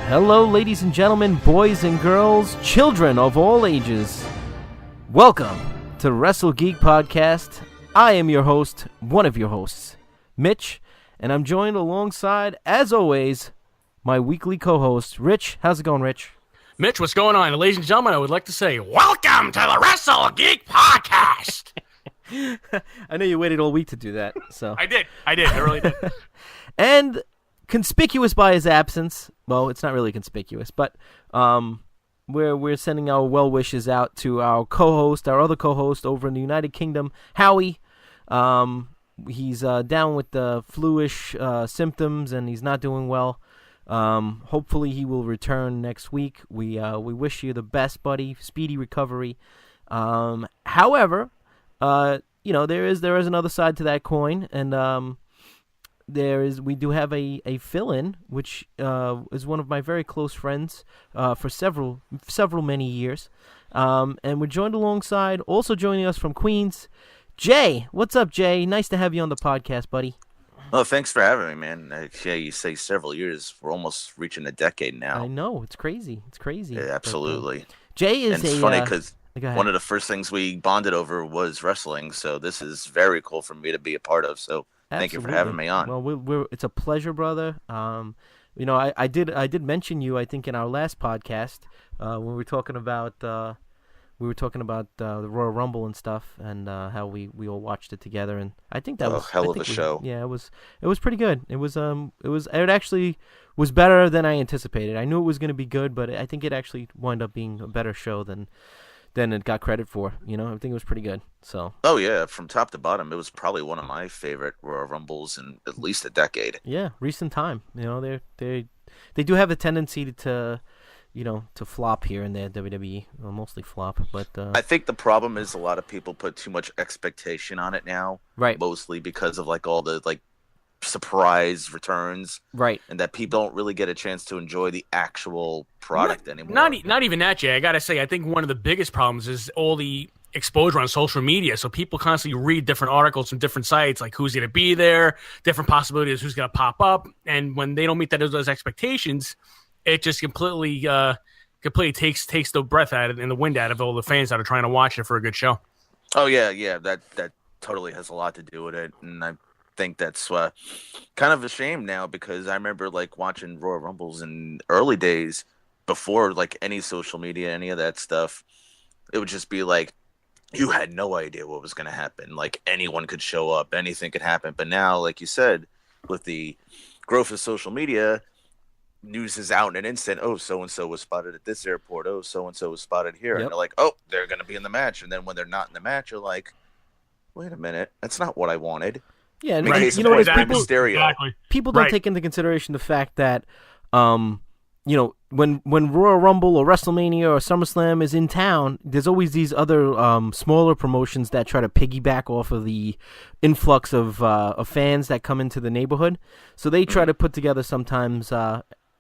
Hello, ladies and gentlemen, boys and girls, children of all ages. Welcome to Wrestle Geek Podcast. I am your host, one of your hosts, Mitch, and I'm joined alongside, as always, my weekly co-host, Rich. How's it going, Rich? Mitch, what's going on? Ladies and gentlemen, I would like to say, welcome to the Wrestle Geek Podcast. I know you waited all week to do that, so. I did. I really did. And conspicuous by his absence, well, it's not really conspicuous, but we're sending our well wishes out to our other co-host over in the United Kingdom, Howie. He's down with the flu-ish symptoms, and he's not doing well. Hopefully he will return next week. We wish you the best, buddy. Speedy recovery. However, there is another side to that coin, and we do have a fill-in, which is one of my very close friends for several many years, and we're joined alongside, also joining us from Queens, Jay. What's up, Jay? Nice to have you on the podcast, buddy. Oh, thanks for having me, man. Yeah, you say several years. We're almost reaching a decade now. I know, it's crazy. Yeah, absolutely. But, Jay is and it's funny because one of the first things we bonded over was wrestling, so this is very cool for me to be a part of. So thank you for having me on. Well, it's a pleasure, brother. I did mention you, I think, in our last podcast when we were talking about the Royal Rumble and stuff, and how we all watched it together, and I think that was hell of a show. Yeah, it was pretty good. It actually was better than I anticipated. I knew it was going to be good, but I think it actually wound up being a better show than it got credit for. I think it was pretty good. So. Oh yeah, from top to bottom, it was probably one of my favorite Royal Rumbles in at least a decade. Yeah, recent time. They do have a tendency to flop here and there, WWE. Well, mostly flop, but I think the problem is a lot of people put too much expectation on it now. Right. Mostly because of all the surprise returns. Right. And that people don't really get a chance to enjoy the actual product anymore. Not even that, Jay. I gotta say, I think one of the biggest problems is all the exposure on social media. So people constantly read different articles from different sites, like who's gonna be there, different possibilities, who's gonna pop up, and when they don't meet those expectations, it just completely takes the breath out of it and the wind out of all the fans that are trying to watch it for a good show. Oh yeah, that totally has a lot to do with it, and I think that's kind of a shame now, because I remember watching Royal Rumbles in early days before any social media, any of that stuff. It would just be you had no idea what was going to happen. Anyone could show up, anything could happen. But now, like you said, with the growth of social media, news is out in an instant. Oh, so-and-so was spotted at this airport. Oh, so-and-so was spotted here. Yep. And they're like, oh, they're going to be in the match. And then when they're not in the match, you're like, wait a minute, that's not what I wanted. Yeah, and what people don't take into consideration the fact that, when Royal Rumble or WrestleMania or SummerSlam is in town, there's always these other smaller promotions that try to piggyback off of the influx of fans that come into the neighborhood. So they try to put together sometimes.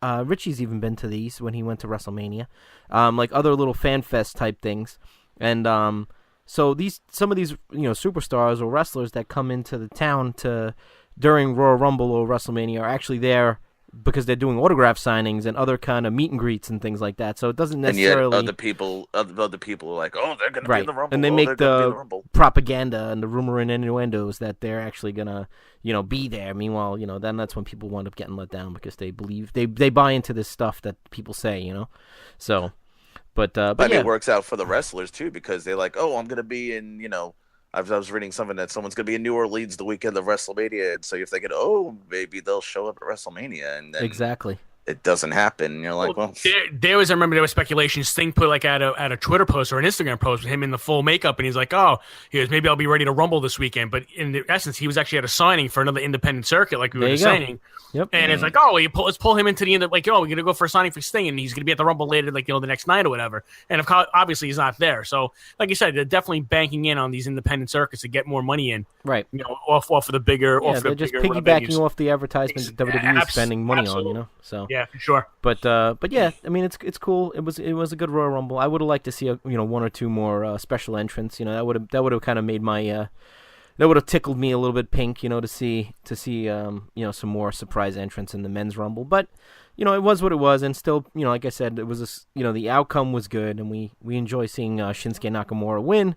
Richie's even been to these when he went to WrestleMania, other little fan fest type things, and so some of these superstars or wrestlers that come into the town during Royal Rumble or WrestleMania are actually there because they're doing autograph signings and other kind of meet and greets and things like that. So it doesn't necessarily. And yet other people are like, oh, they're going to be in the Rumble, and they make the propaganda and the rumor and innuendos that they're actually gonna be there. Meanwhile, then that's when people wind up getting let down because they believe they buy into this stuff that people say. So. But it works out for the wrestlers too, because they're like, oh, I'm gonna be in, I was reading something that someone's gonna be in New Orleans the weekend of WrestleMania, and so you're thinking, oh, maybe they'll show up at WrestleMania, and then exactly it doesn't happen. And you're like, well, there was speculation. Sting put at a Twitter post or an Instagram post with him in the full makeup, and he's like, oh, maybe I'll be ready to Rumble this weekend. But in essence, he was actually at a signing for another independent circuit, like we were saying. Yep. And it's like, oh, let's pull him into the end. We're gonna go for a signing for Sting, and he's gonna be at the Rumble later, the next night or whatever. And obviously he's not there. So, like you said, they're definitely banking in on these independent circuits to get more money in. Right. Off of the bigger. Yeah, they're just piggybacking off the advertisements that WWE is spending money on. So. Yeah, for sure. But yeah, I mean it's cool. It was a good Royal Rumble. I would have liked to see one or two more special entrants. That would have kind of made my that would have tickled me a little bit pink, to see some more surprise entrants in the men's Rumble. But it was what it was, and still, like I said, it was the outcome was good, and we enjoy seeing Shinsuke Nakamura win.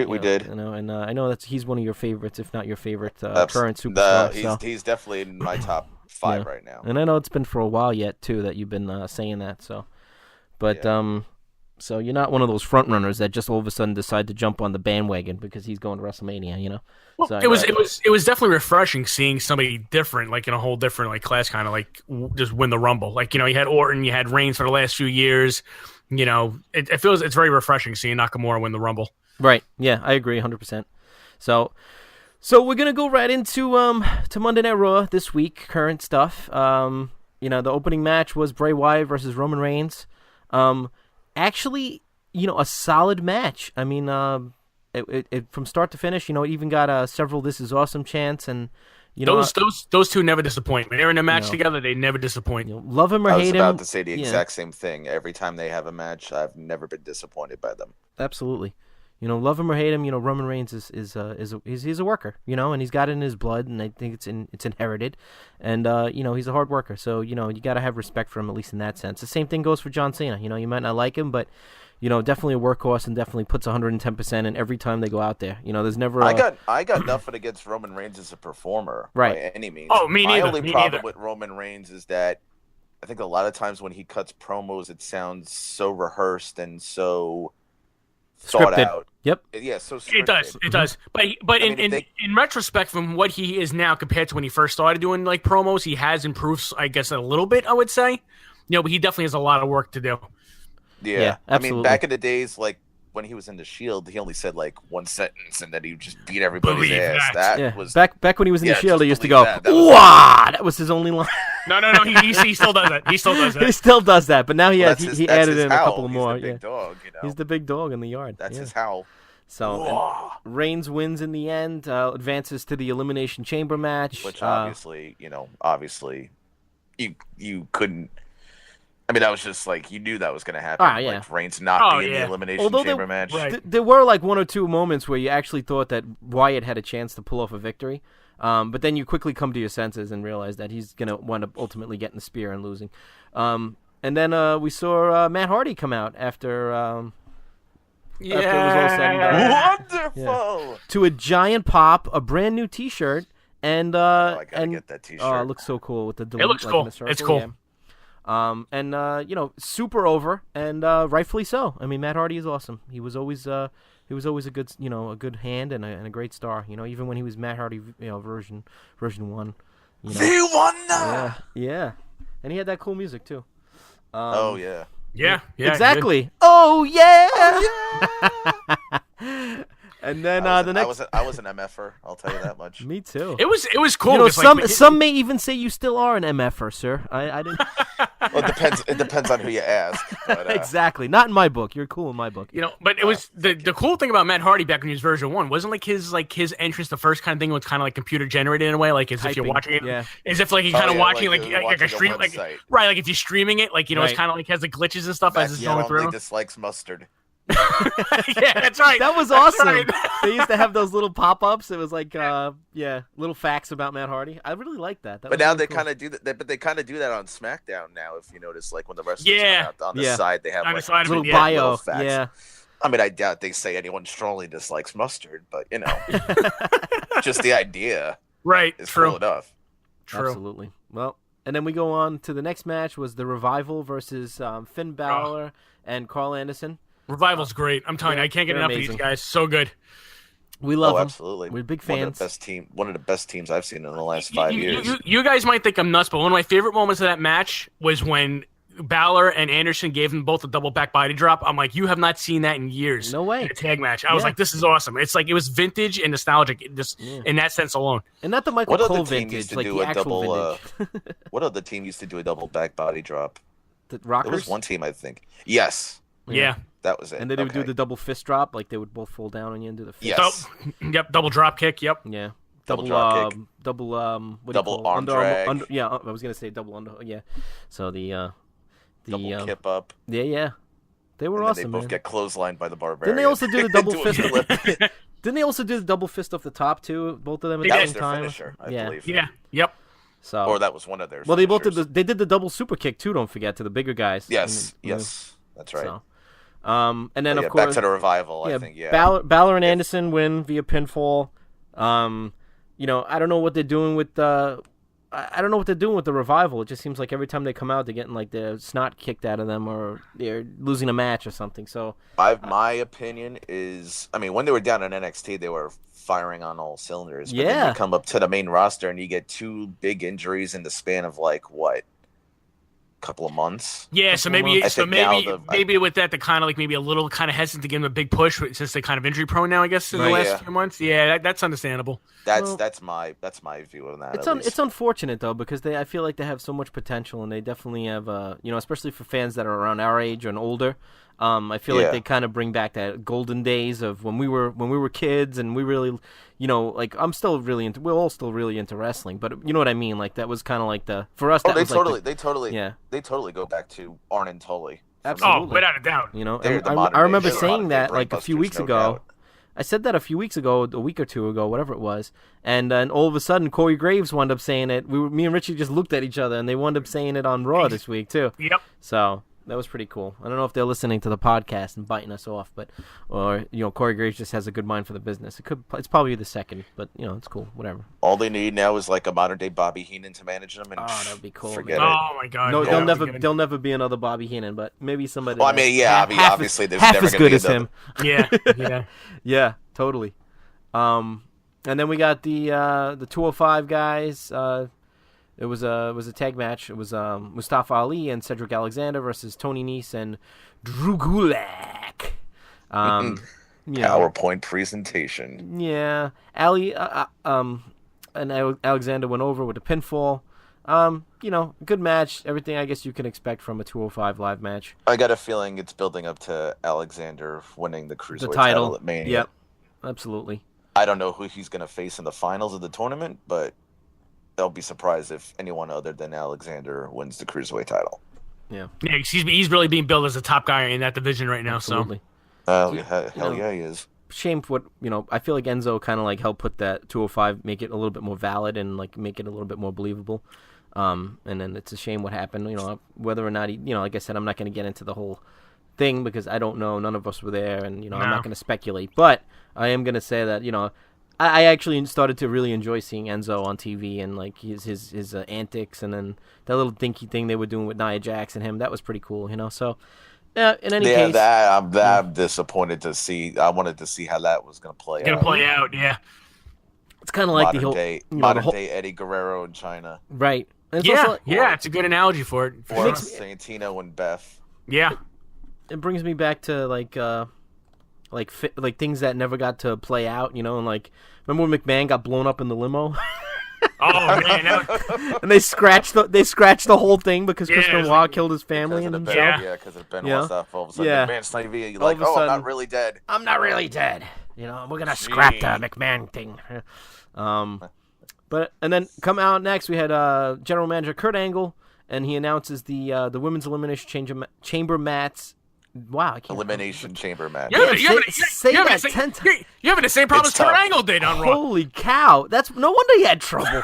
We did. And I know he's one of your favorites, if not your favorite current superstar. He's definitely in my top 5 right now. And I know it's been for a while yet too that you've been saying that. So, but so you're not one of those front runners that just all of a sudden decide to jump on the bandwagon because he's going to WrestleMania. Well, so, it was definitely refreshing seeing somebody different, like in a whole different like class, kind of like just win the Rumble. Like you had Orton, you had Reigns for the last few years. It feels it's very refreshing seeing Nakamura win the Rumble. Right. Yeah, I agree 100%. So we're gonna go right into to Monday Night Raw this week. Current stuff. The opening match was Bray Wyatt versus Roman Reigns. Actually, a solid match. I mean, it from start to finish. It even got several "This is awesome" chants, and those two never disappoint. When they're in a match together, they never disappoint. Love him or hate him. I was about to say the exact same thing. Every time they have a match, I've never been disappointed by them. Absolutely. Love him or hate him, Roman Reigns is a worker, and he's got it in his blood, and I think it's inherited, and he's a hard worker, so you got to have respect for him at least in that sense. The same thing goes for John Cena. You might not like him, but definitely a workhorse and definitely puts 110% in every time they go out there. There's never. I got nothing against Roman Reigns as a performer by any means. Oh, me neither. My only problem with Roman Reigns is that I think a lot of times when he cuts promos, it sounds so rehearsed and so thought scripted. Out. Yep. Yeah, so scripted. It does. But in retrospect, from what he is now compared to when he first started doing like promos, he has improved, I guess, a little bit. I would say, but he definitely has a lot of work to do. Yeah, absolutely. I mean, back in the days, like when he was in the Shield, he only said like one sentence, and then he would just beat everybody's ass. That was back when he was in the Shield. He used to go, that. "Wow!" That was his only line. No. He still does that. He still does that. He still does that, but now he added in howl. a couple more. He's the big dog. He's the big dog in the yard. That's his howl. So Reigns wins in the end, advances to the Elimination Chamber match, which obviously, you couldn't. I mean, that was just like you knew that was going to happen. Like Reigns not being in the Elimination Chamber match. There were like one or two moments where you actually thought that Wyatt had a chance to pull off a victory, but then you quickly come to your senses and realize that he's going to wind up ultimately getting the spear and losing. And then we saw Matt Hardy come out after. After it was all said and done. Wonderful! To a giant pop, a brand new T-shirt, and I gotta get that T-shirt. Oh, it looks so cool with the. It looks cool. It's cool. Yeah. Super over, and rightfully so. I mean, Matt Hardy is awesome. He was always a good, a good hand and a great star. Even when he was Matt Hardy, version 1. The one. Yeah, and he had that cool music too. Oh yeah. Yeah, exactly. Good. Oh yeah. And then the next, I was an MFer. I'll tell you that much. Me too. It was cool. Some may even say you still are an MFer, sir. I didn't. Well, it depends on who you ask. But, exactly. Not in my book. You're cool in my book. But it was the cool thing about Matt Hardy back when he was version 1 wasn't his entrance. The first kind of thing was kind of like computer generated in a way, like as if you're watching it. Yeah. As if like you're kind of watching like a stream, like right. Like if you're streaming it, like it's kind of like has the glitches and stuff as it's going through. Dislikes mustard. Yeah, that's right. That was awesome. Right. They used to have those little pop-ups. It was like, little facts about Matt Hardy. I really liked that. But now they kind of do that. But they kind of do that on SmackDown now. If you notice, like when the wrestlers come out on the side, they have like little bio. Facts. Yeah. I mean, I doubt they say anyone strongly dislikes mustard, but just the idea, right? Is True cool enough. True. Absolutely. Well, and then we go on to the next match was the Revival versus Finn Balor and Carl Anderson. Revival's great. I'm telling you, I can't get enough of these guys. So good. We love them. Absolutely. We're big fans. One of the best teams I've seen in the last 5 years. You guys might think I'm nuts, but one of my favorite moments of that match was when Balor and Anderson gave them both a double back body drop. I'm like, you have not seen that in years. No way. In a tag match. I was like, this is awesome. It's like it was vintage and nostalgic, just in that sense alone. And not the Michael Cole vintage, like the actual vintage. What other team used to do a double back body drop? The Rockers? There was one team, I think. Yes. Yeah. That was it. And then they would do the double fist drop, like they would both fall down on you and do the fist. Yes. Double drop kick. Yep. Yeah. Double drop kick. Double arm drag. I was gonna say double under. Yeah. So the double kip up. Yeah. They were awesome. They both get clotheslined by the Barbarian. Didn't they also do the double fist? Didn't they also do the double fist off the top too? Both of them at the same time. Finisher, I believe. Yeah. Yep. So, or that was one of their. Well, they both finishers. they did the double super kick too. Don't forget, to the bigger guys. Yes, that's right. So, and then But of course back to the revival. I think Balor and Anderson win via pinfall. I don't know what they're doing with I don't know what they're doing with the revival. It just seems like every time they come out, they're getting like their snot kicked out of them, or they're losing a match or something. So, my opinion is, I mean, when they were down in NXT, they were firing on all cylinders. But then you come up to the main roster and you get two big injuries in the span of like what? Couple of months. Yeah, so maybe with that, they're kind of like maybe a little kind of hesitant to give them a big push since they're kind of injury prone now, I guess, in the last few months. Yeah, that's understandable. That's my view on that. It's unfortunate though, because I feel like they have so much potential, and they definitely have especially for fans that are around our age and older. I feel like they kind of bring back that golden days of when we were kids, and we really, like we're all still really into wrestling, but you know what I mean? Like that was kind of like for us. They totally go back to Arn and Tully. Absolutely. Oh, without a doubt. I remember saying that like a few weeks ago. I said that a few weeks ago, a week or two ago, whatever it was, and then all of a sudden Corey Graves wound up saying it. Me and Richie just looked at each other, and they wound up saying it on Raw this week too. Yep. So that was pretty cool. I don't know if they're listening to the podcast and biting us off, or Corey Graves just has a good mind for the business. It's probably the second, but it's cool. Whatever. All they need now is like a modern day Bobby Heenan to manage them, and that'd be cool. Forget it. Oh my god. No, there'll never be another Bobby Heenan, but maybe somebody. Well, I mean, obviously there's half never as gonna good be as another. him. Yeah. Yeah, totally. And then we got the 205 guys. It was a tag match. It was Mustafa Ali and Cedric Alexander versus Tony Nese and Drew Gulak. PowerPoint presentation. Yeah, Ali and Alexander went over with a pinfall. Good match. Everything I guess you can expect from a 205 live match. I got a feeling it's building up to Alexander winning the Cruiserweight title at Mania. Yep, absolutely. I don't know who he's going to face in the finals of the tournament, but I'll be surprised if anyone other than Alexander wins the Cruiserweight title. Yeah. Yeah, he's really being billed as a top guy in that division right now. Absolutely. So. Hell yeah, he is. Shame for what, I feel like Enzo kind of like helped put that 205, make it a little bit more valid and like make it a little bit more believable. And then it's a shame what happened, whether or not he, like I said, I'm not going to get into the whole thing because I don't know. None of us were there, and, I'm not going to speculate. But I am going to say that, I actually started to really enjoy seeing Enzo on TV and like his antics, and then that little dinky thing they were doing with Nia Jax and him. That was pretty cool, So, in any case, I'm disappointed to see. I wanted to see how that was going to play out. Yeah. It's kind of like modern day Eddie Guerrero in China, right? And it's a good analogy for it. Or Santino and Beth. Yeah. It brings me back to like things that never got to play out, and like remember when McMahon got blown up in the limo? Oh man, and they scratched the whole thing because Chris Benoit killed his family and himself. Because of Benoit stuff. All of a sudden, McMahon's TV, you're like, I'm not really dead. I'm not really dead. We're gonna scrap the McMahon thing. And then come out next, we had General Manager Kurt Angle, and he announces the Women's Elimination Chamber match. Wow, I can't Elimination Chamber match. You're having the same problem as It's Kurt tough. Angle did on Raw. Holy cow! That's no wonder he had trouble.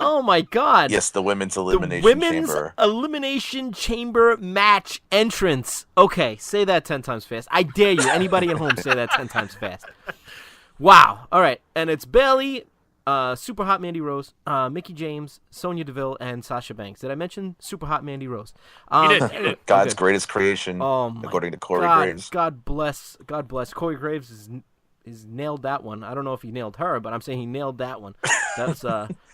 Oh my God! Yes, the Women's Elimination Women's Chamber. Elimination Chamber match entrance. Okay, say that 10 times fast. I dare you. Anybody at home, say that 10 times fast. Wow. All right, and it's Bayley, Super Hot Mandy Rose, Mickey James, Sonya Deville, and Sasha Banks. Did I mention Super Hot Mandy Rose? You did. God's greatest creation, Oh my according to Corey God, Graves. God bless. Corey Graves is nailed that one. I don't know if he nailed her, but I'm saying he nailed that one. That's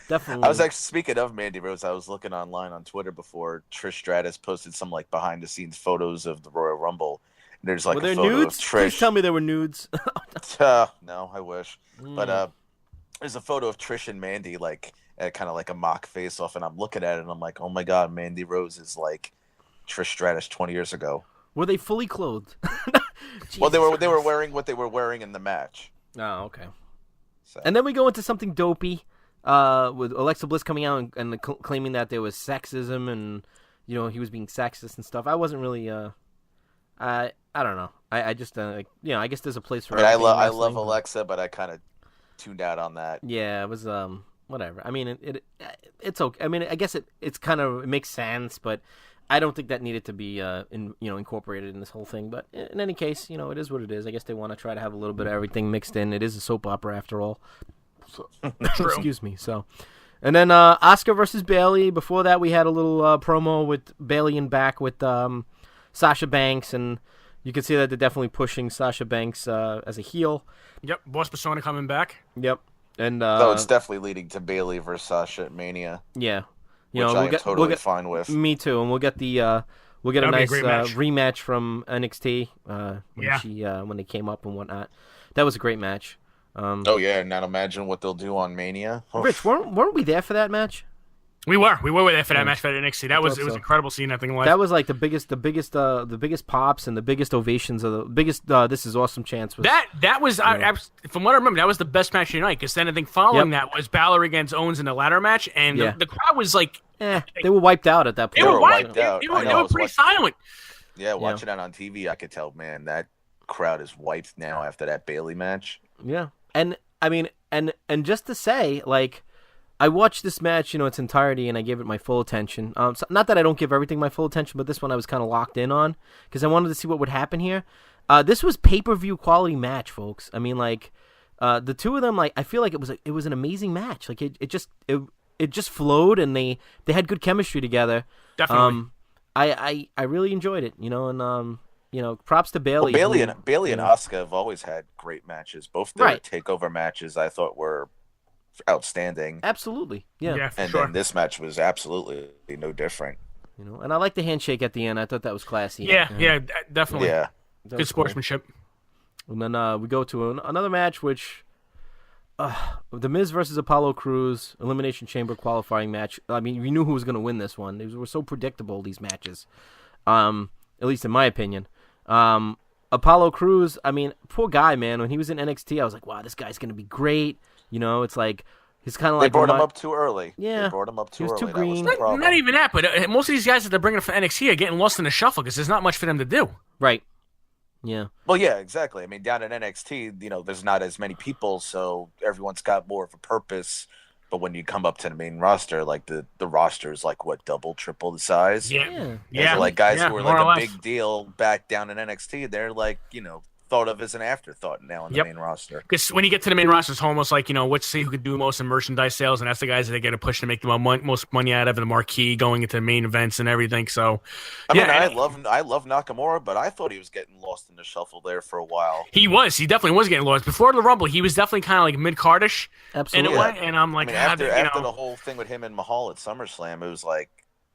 definitely. I was actually, speaking of Mandy Rose, I was looking online on Twitter before Trish Stratus posted some like behind the scenes photos of the Royal Rumble. And there's like were a there photo nudes? of Trish. Please tell me there were nudes. No, I wish. But there's a photo of Trish and Mandy like kind of like a mock face off, and I'm looking at it and I'm like, oh my God, Mandy Rose is like Trish Stratus 20 years ago. Were they fully clothed? Well, they were wearing what they were wearing in the match. Oh, okay. So. And then we go into something dopey, with Alexa Bliss coming out and claiming that there was sexism and he was being sexist and stuff. I wasn't really I don't know. I just I guess there's a place for. I love Alexa, but I kind of tuned out on that. Yeah, it was whatever. I mean, it's okay. I mean, I guess it makes sense, but I don't think that needed to be incorporated in this whole thing. But in any case, it is what it is. I guess they want to try to have a little bit of everything mixed in. It is a soap opera after all. So, excuse me. So, and then Asuka versus Bayley. Before that, we had a little promo with Bayley in back with Sasha Banks, and you can see that they're definitely pushing Sasha Banks as a heel. Yep, Boss Persona coming back. Yep, and so it's definitely leading to Bayley versus Sasha at Mania. Yeah, which I'm totally fine with. Me too, and we'll get a nice rematch from NXT when they came up and whatnot. That was a great match. And now imagine what they'll do on Mania. Rich, weren't we there for that match? We were there for that match for NXT. It was incredible seeing that thing live. That was like the biggest pops and the biggest ovations of the biggest. This is awesome chance. That was from what I remember, that was the best match of the night. Because then I think following that was Balor against Owens in the ladder match, and the crowd was like, they were wiped out at that point. They were wiped out. They were pretty silent. Yeah, watching that on TV, I could tell, man, that crowd is wiped now after that Bayley match. Yeah, and I mean, and just to say, like, I watched this match, its entirety, and I gave it my full attention. So not that I don't give everything my full attention, but this one I was kind of locked in on because I wanted to see what would happen here. This was pay-per-view quality match, folks. I mean, like, the two of them, like, I feel like it was an amazing match. Like, it just flowed, and they had good chemistry together. Definitely. I really enjoyed it, and props to Bayley. Well, Bayley and Asuka have always had great matches. Both their takeover matches I thought were outstanding. Absolutely. Yeah. And then this match was absolutely no different. And I like the handshake at the end. I thought that was classy. Yeah, definitely. Yeah. Good sportsmanship. Cool. And then we go to another match, which The Miz versus Apollo Crews Elimination Chamber qualifying match. I mean, we knew who was going to win this one. They were so predictable, these matches, at least in my opinion. Apollo Crews, I mean, poor guy, man. When he was in NXT, I was like, wow, this guy's going to be great. It's like he's kind of like they brought him up too early. Yeah, they brought him up too he was early. Too green. Not even that, but most of these guys that they're bringing up for NXT are getting lost in the shuffle because there's not much for them to do. Right. Yeah. Well, yeah, exactly. I mean, down in NXT, there's not as many people, so everyone's got more of a purpose. But when you come up to the main roster, like the roster is like what, double, triple the size. Yeah. So, like guys who were like a big deal back down in NXT, they're like thought of as an afterthought now on the main roster. Because when you get to the main roster, it's almost like, let's see who can do most in merchandise sales, and that's the guys that they get to push to make the most money out of the marquee going into the main events and everything. So, I love Nakamura, but I thought he was getting lost in the shuffle there for a while. He definitely was getting lost. Before the Rumble, he was definitely kind of like mid-cardish. Absolutely. In a way, and I'm like, after the whole thing with him and Mahal at SummerSlam, it was like,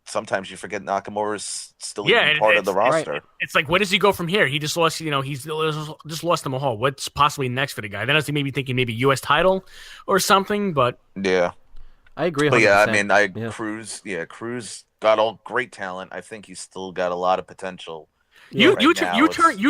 sometimes you forget Nakamura's still even part of the roster. Right. It's like, where does he go from here? He just lost, he's just lost to Mahal. What's possibly next for the guy? Then I was maybe thinking maybe U.S. title or something, but... Yeah. I agree 100%. But yeah, I mean, Cruz got all great talent. I think he's still got a lot of potential. You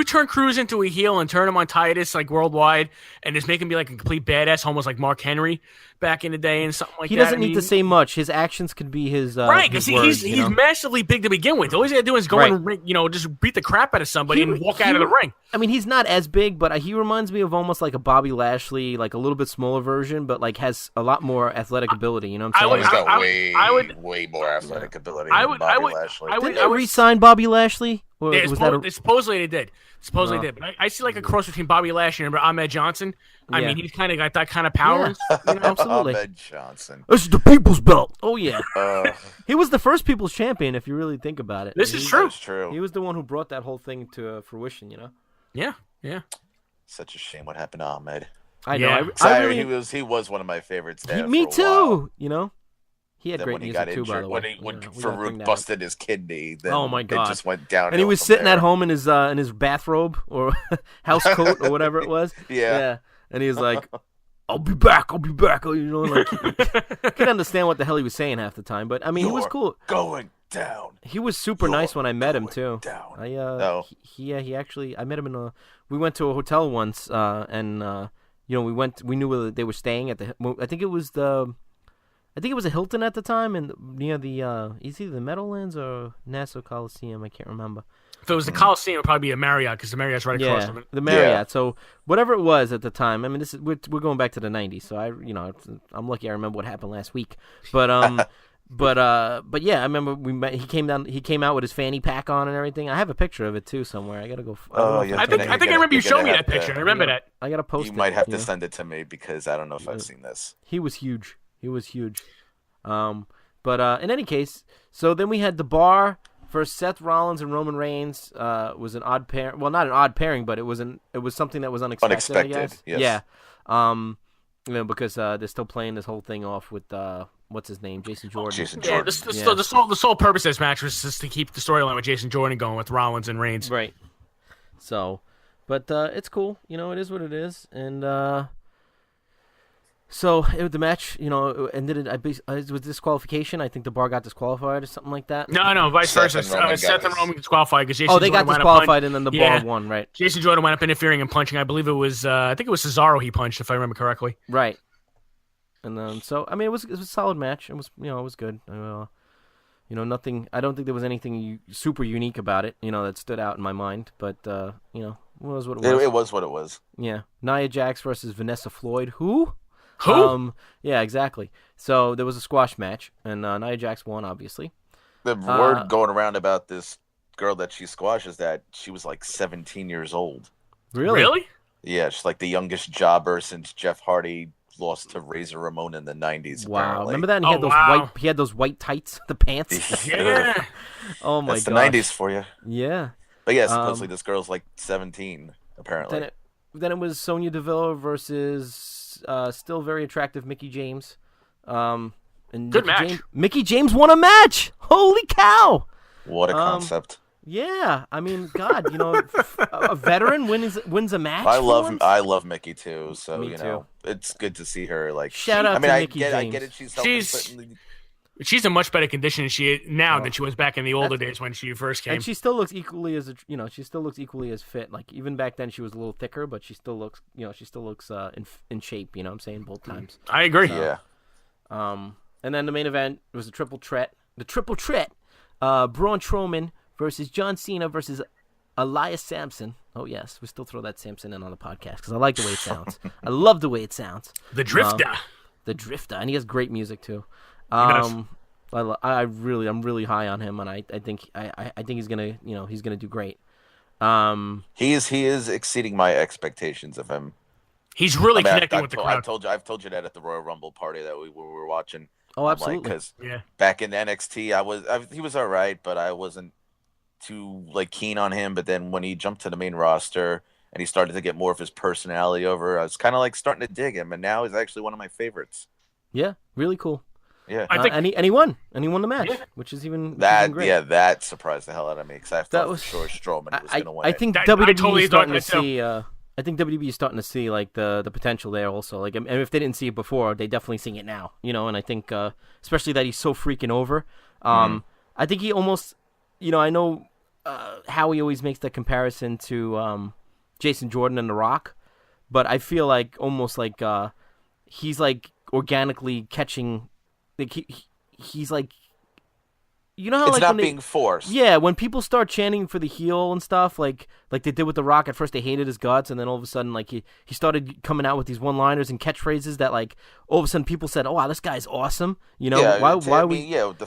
turn Cruz into a heel and turn him on Titus like worldwide, and just make him be like a complete badass, almost like Mark Henry back in the day and something like that. He doesn't need to say much. His actions could be his right, because he's massively big to begin with. All he's got to do is go and just beat the crap out of somebody and walk out of the ring. I mean, he's not as big, but he reminds me of almost like a Bobby Lashley, like a little bit smaller version, but like has a lot more athletic ability. You know what I'm saying? He's got way more athletic ability than Bobby Lashley. Didn't they re-sign Bobby Lashley? Supposedly they did. But I see like a cross between Bobby Lashley and Ahmed Johnson. I mean, he's kind of got that kind of power. Yeah. Absolutely. Ahmed Johnson. This is the people's belt. Oh, yeah. He was the first people's champion, if you really think about it. This is true. That's true. He was the one who brought that whole thing to fruition, Yeah. Such a shame what happened to Ahmed. I know. He was one of my favorites. Me too. He had then great when he music got too, injured, by the way. when Farouk busted his kidney, then oh my God. it just went down. And he was sitting at home in his bathrobe or house coat or whatever it was. Yeah. And he was like, I'll be back. Like, I couldn't understand what the hell he was saying half the time. But, I mean, he was cool. Going down. He was super nice when I met him, too. Down. He actually, I met him we went to a hotel once, and, we knew where they were staying at I think it was a Hilton at the time, and near the it's either the Meadowlands or Nassau Coliseum. I can't remember. If it was the Coliseum, it would probably be a Marriott because the Marriott's right across from it. the Marriott. Yeah. So whatever it was at the time. I mean, this is we're going back to the '90s. So I'm lucky I remember what happened last week. But but yeah, I remember we met. He came out with his fanny pack on and everything. I have a picture of it too somewhere. I gotta go. I think I remember you showing me that picture. I remember that. I gotta post. You might have to send it to me because I don't know if I've seen this. He was huge. But in any case, so then we had the Bar for Seth Rollins and Roman Reigns. Was an odd pair. Well, not an odd pairing, but it was something that was unexpected. I guess. Yes. Yeah. Because they're still playing this whole thing off with what's his name, Jason Jordan. Yeah, the sole purpose of this match was just to keep the storyline with Jason Jordan going with Rollins and Reigns. Right. So, but it's cool. It is what it is, and. So the match, ended. It was disqualification. I think the Bar got disqualified or something like that. No, vice versa. Seth and Roman disqualified because Jason. They got disqualified, and then the Bar won. Right. Jason Jordan wound up interfering and punching. I believe it was. I think it was Cesaro he punched, if I remember correctly. Right. And then it was a solid match. It was it was good. Nothing. I don't think there was anything super unique about it. That stood out in my mind. But it was what it was. It was what it was. Yeah. Nia Jax versus Vanessa Floyd. Who? Yeah, exactly. So there was a squash match, and Nia Jax won, obviously. The word going around about this girl that she squashed is that she was like 17 years old. Really? Yeah, she's like the youngest jobber since Jeff Hardy lost to Razor Ramon in the 90s. Wow, apparently. remember that? And he had those white tights, the pants. Yeah. Oh my god. That's the 90s for you. Yeah. But yeah, supposedly this girl's like 17, apparently. Then it was Sonya Deville versus still very attractive Mickie James. And good match. Mickie James won a match. Holy cow! What a concept. Yeah, I mean, God, a veteran wins a match. I love Mickie too. So Me too. it's good to see her. Like, shout out to Mickie James. I get it. She's in much better condition than she is now than she was back in the older days when she first came. And she still looks equally as fit. Like even back then, she was a little thicker, but she still looks in shape. You know what I'm saying? Both times. I agree. Yeah. And then the main event was the triple threat. Braun Strowman versus John Cena versus Elias Sampson. Oh yes, we still throw that Sampson in on the podcast because I like the way it sounds. I love the way it sounds. The Drifter. And he has great music too. I'm really high on him, and I think he's gonna do great. He is exceeding my expectations of him. He's really connecting with the crowd. I've told you that at the Royal Rumble party that we were watching. Oh, absolutely. Because back in NXT, he was all right, but I wasn't too keen on him. But then when he jumped to the main roster and he started to get more of his personality over, I was kind of starting to dig him, and now he's actually one of my favorites. Yeah, really cool. Yeah, I think, and he won the match, which is even great. Yeah, that surprised the hell out of me because I thought for sure Strowman was going to win. I think WWE is starting to see. I think WWE is starting to see the potential there also. And if they didn't see it before, they definitely seeing it now. And I think especially that he's so freaking over. I think he almost, I know Howie always makes that comparison to Jason Jordan and The Rock, but I feel almost like he's organically catching. He's how it's not being forced. Yeah, when people start chanting for the heel and stuff, like they did with The Rock. At first they hated his guts, and then all of a sudden he started coming out with these one-liners and catchphrases that all of a sudden people said, "Oh wow, this guy's awesome." The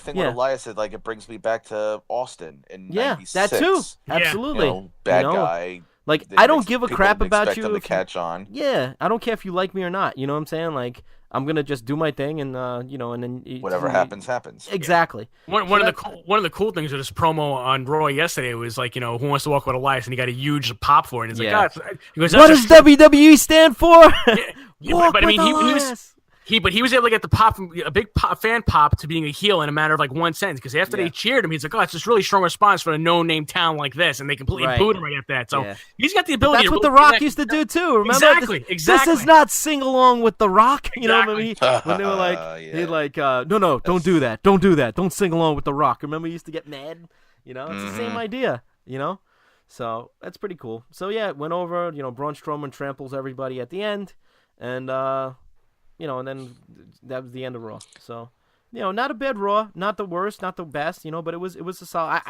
thing with Elias is it brings me back to Austin in '96. That too, absolutely. Bad guy. I don't give a crap about you. To catch on. Yeah, I don't care if you like me or not. You know what I'm saying? I'm gonna just do my thing, and and then whatever happens. Exactly. One of the cool things of this promo on Raw yesterday was who wants to walk with Elias, and he got a huge pop for it. And it's he goes, what does WWE stand for? But I mean, he was able to get the pop from a big fan pop to being a heel in a matter of one sentence. Because after they cheered him, he's like, "Oh, it's this really strong response for a no-name talent like this," and they completely booed him right after that. So he's got the ability. That's what The Rock used to do too. Remember? Exactly. This is not sing along with The Rock. You know what I mean? When they were no, don't do that. Don't do that. Don't sing along with The Rock. Remember, he used to get mad. It's the same idea. So that's pretty cool. So yeah, it went over. Braun Strowman tramples everybody at the end, and. And then that was the end of Raw. So not a bad Raw, not the worst, not the best, but it was a solid.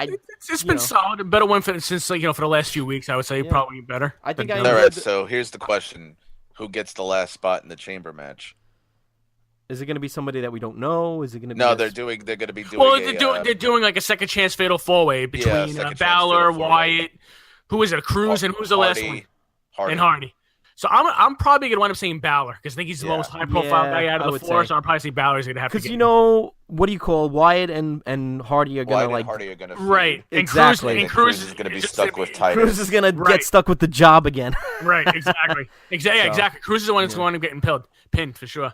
It's been solid, a better one since for the last few weeks. I would say probably better. I think All right, so here's the question: who gets the last spot in the chamber match? Is it going to be somebody that we don't know? Is it going to be? No, they're going to be doing. Well, they're doing like a second chance fatal 4-way between Balor, Wyatt. Who is it? Cruz, and who's the last one? Hardy. And Hardy. So I'm probably gonna wind up saying Balor because I think he's the most high profile guy out of the four. So I'll probably say Balor's gonna have to. Because what do you call Wyatt and Hardy are gonna Hardy are gonna right exactly. And Cruz is gonna be stuck with Titus. Cruz is gonna get stuck with the job again. Right, exactly, exactly. Cruz is the one that's going to get pinned for sure.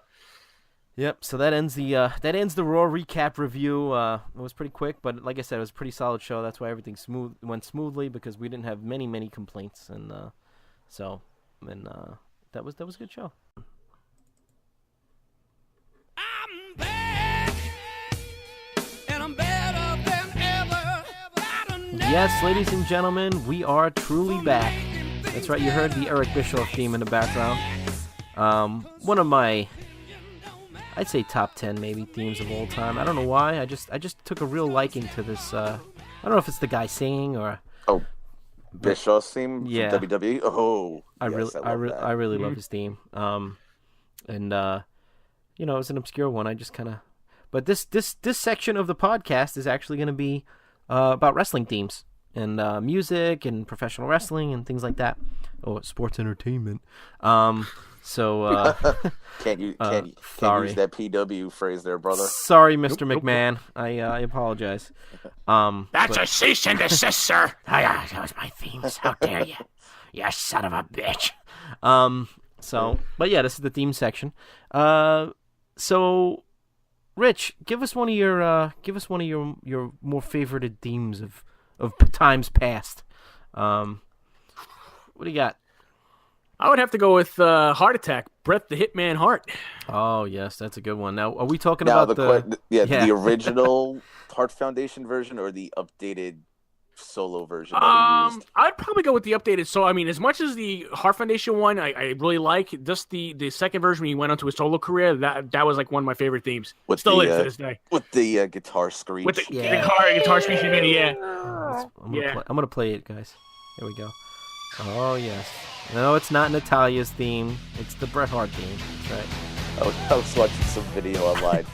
Yep. So that ends the Raw recap review. It was pretty quick, but like I said, it was a pretty solid show. That's why everything went smoothly because we didn't have many complaints, and that was a good show. I'm back, and I'm better than ever. Yes, ladies and gentlemen, we are truly back. That's right. You heard the Eric Bischoff theme in the background. One of my, I'd say top 10 maybe themes of all time. I don't know why. I just took a real liking to this. I don't know if it's the guy singing or. Oh, Bischoff's theme from WWE. Oh, I really love his theme. It was an obscure one. I just kind of, but this section of the podcast is actually going to be about wrestling themes and music and professional wrestling and things like that. Oh, sports entertainment. So can't use that PW phrase there, brother. Sorry, Mr. McMahon. I apologize. That's a cease and desist, sir. That was my themes. How dare you? You son of a bitch. But yeah, this is the theme section. So, Rich, give us one of your more favorited themes of times past. What do you got? I would have to go with Heart Attack, Bret the Hitman Hart. Oh yes, that's a good one. Now, are we talking about the original Hart Foundation version or the updated solo version? I'd probably go with the updated. So I mean, as much as the Hart Foundation one, I really like. Just the second version when he went on to his solo career, that was like one of my favorite themes. Still is to this day. With the guitar screech. With the guitar screech, yeah. I'm gonna play it, guys. Here we go. Oh yes. No, it's not Natalia's theme. It's the Bret Hart theme. That's right. I was watching some video online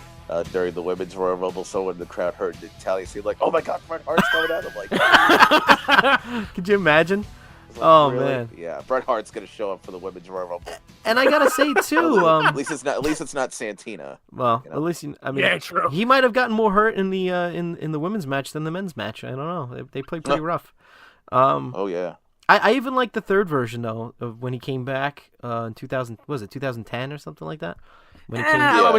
during the Women's Royal Rumble. So when the crowd heard Natalia seemed like, "Oh my God, Bret Hart's coming out!" I'm like, could you imagine? Like, really? Man, yeah, Bret Hart's gonna show up for the Women's Royal Rumble. And I gotta say too, at least it's not Santina. Well, at least true. He might have gotten more hurt in the in the women's match than the men's match. I don't know. They played pretty rough. Oh yeah. I even like the third version though of when he came back in 2000. Was it 2010 or something like that? When he came back. It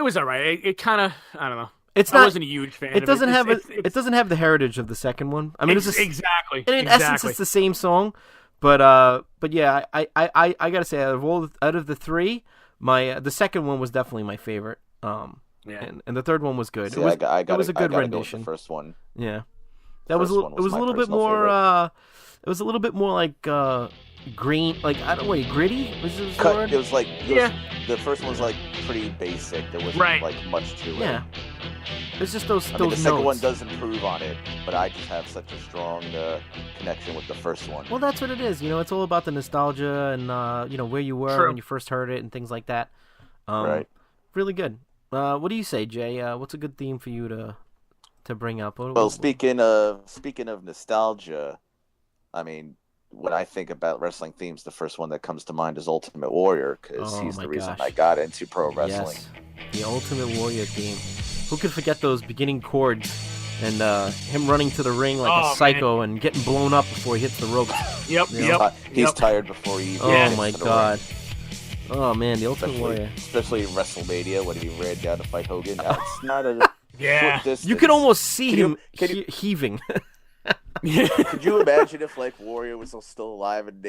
was alright. It kind of, I don't know. I wasn't a huge fan. It doesn't have it doesn't have the heritage of the second one. I mean, exactly. In essence, it's the same song, but yeah, I gotta say out of the three, the second one was definitely my favorite. And the third one was good. See, it was a good rendition. Go with the first one. Yeah, it was a little bit more. It was a little bit more like green, like I don't know, gritty. It was like the first one was like pretty basic. There wasn't like much to it. Yeah, it's just those. The second one does improve on it, but I just have such a strong connection with the first one. Well, that's what it is. It's all about the nostalgia and where you were when you first heard it and things like that. Right. Really good. What do you say, Jay? What's a good theme for you to bring up? Speaking of nostalgia. I mean, when I think about wrestling themes, the first one that comes to mind is Ultimate Warrior, because he's the reason I got into pro wrestling. Yes, the Ultimate Warrior theme. Who could forget those beginning chords and him running to the ring like a psycho and getting blown up before he hits the ropes? He's tired before he even Oh my God. Oh man, the Ultimate Warrior. Especially in WrestleMania when he ran down to fight Hogan. Now, it's not a short distance. You can almost see him heaving. Could you imagine if Warrior was still alive and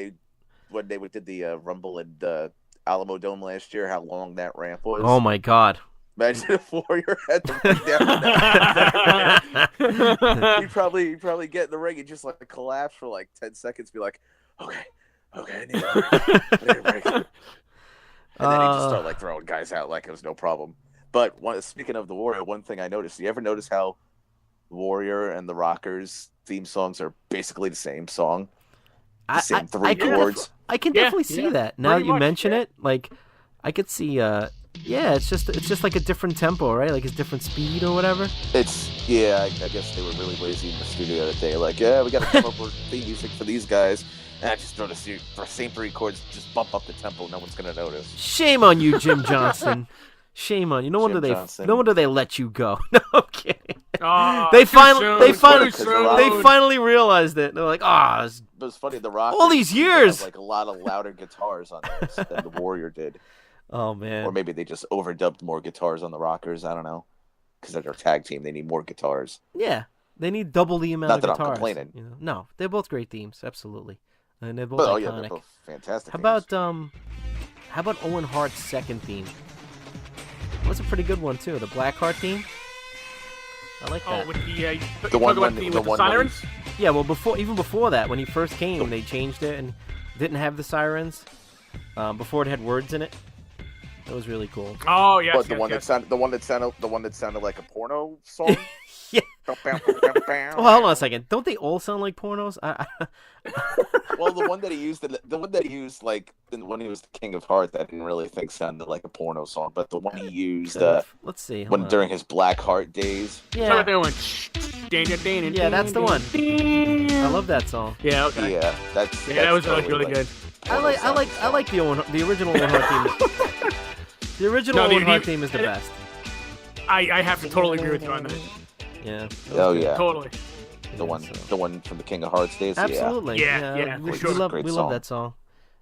when they did the Rumble in the Alamo Dome last year, how long that ramp was? Oh my God! Imagine if Warrior had to bring down that. He'd probably get in the ring and just collapse for 10 seconds, be like, okay, I need a break. And then he'd just start throwing guys out like it was no problem. But speaking of the Warrior, one thing I noticed: you ever notice how Warrior and the Rockers theme songs are basically the same song, the same three chords? I can definitely see that. Now that you mention it, like I could see. It's just like a different tempo, right? Like it's different speed or whatever. I guess they were really lazy in the studio that day. Like, we got to come up with theme music for these guys. And I just throw the same three chords, just bump up the tempo. No one's gonna notice. Shame on you, Jim Johnston. Shame on you. No wonder they let you go. No, I'm kidding. They finally realized it. They're like, it was funny. The Rockers all these years, like a lot of louder guitars on this than the Warrior did. Oh man. Or maybe they just overdubbed more guitars on the Rockers. I don't know. Because they're a tag team, they need more guitars. Yeah, they need double the amount of guitars. Not that I'm complaining. You know? No, they're both great themes, absolutely, and they're both iconic. Yeah, they're both fantastic. How about Owen Hart's second theme? That was a pretty good one too. The Blackheart theme. I like that. Oh, with the one with the sirens. Yeah, well, before that, when he first came, they changed it and didn't have the sirens. Before it had words in it. That was really cool. Oh yeah, the one that sounded like a porno song. Yeah. Well, hold on a second. Don't they all sound like pornos? Well, the one that he used, like when he was the King of Hearts, I didn't really think sounded like a porno song. But the one he used, let's see, during his Black Heart days. Yeah. Yeah, that's the one. I love that song. Yeah. Okay. Yeah, that was really good. I like the original Owen Hart theme. The original Owen Hart theme is the best. I have to totally agree with you on that. Yeah. Oh yeah. Totally. The one from the King of Hearts days. Absolutely. Yeah. We love that song.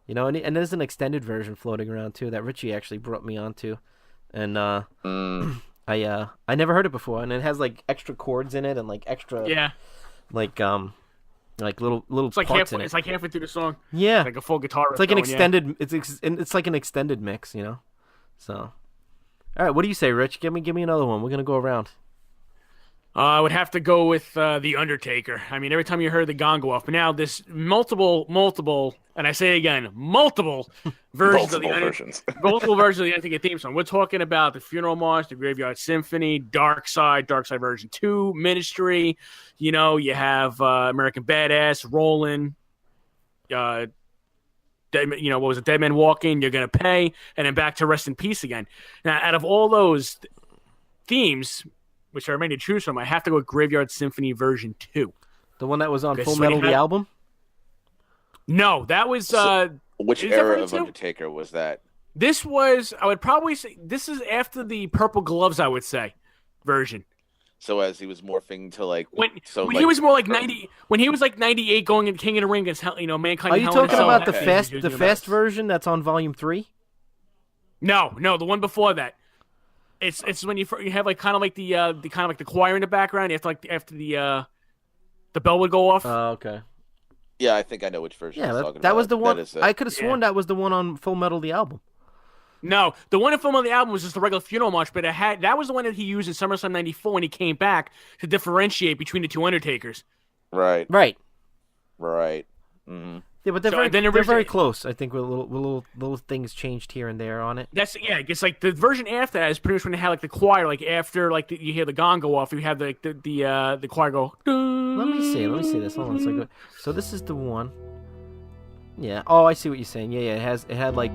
You know, and there's an extended version floating around too that Richie actually brought me onto, and I never heard it before, and it has like extra chords in it and like extra like little it's like parts in it. It's like halfway through the song. Yeah. Like a full guitar. It's like an extended. It's like an extended mix, you know. So, all right, what do you say, Rich? Give me another one. We're gonna go around. I would have to go with The Undertaker. I mean, every time you heard the gong go off, but now this multiple, and I say again, multiple versions multiple versions of the Undertaker theme song. We're talking about the Funeral March, the Graveyard Symphony, Dark Side version 2, Ministry. You know, you have American Badass, Rollin', what was it? Dead Man Walking, You're Gonna Pay, and then back to Rest in Peace again. Now, out of all those themes, which are many to choose from, I have to go with Graveyard Symphony version 2. The one that was on Full Metal, the album? No, that was... which era of Undertaker was that? This was, I would probably say, this is after the Purple Gloves, I would say, version. So as he was morphing to like... When he was more like 90... When he was like 98 going into King of the Ring against, Mankind... Are you talking about the fast version that's on Volume 3? No, the one before that. It's when you have like kind of like the choir in the background. You have to like after the bell would go off. Oh, okay. Yeah, I think I know which version. Yeah, that was the one. I could have sworn that was the one on Full Metal the album. No, the one in Full Metal the album was just the regular Funeral March, but that was the one that he used in SummerSlam '94 when he came back to differentiate between the two Undertakers. Right. Mm-hmm. Yeah, but they're very close. I think with little things changed here and there on it. It's like the version after that is pretty much when they had like the choir, like after like you hear the gong go off, you have the choir go. Let me see this. Hold on a second. So this is the one. Yeah. Oh, I see what you're saying. Yeah. It had like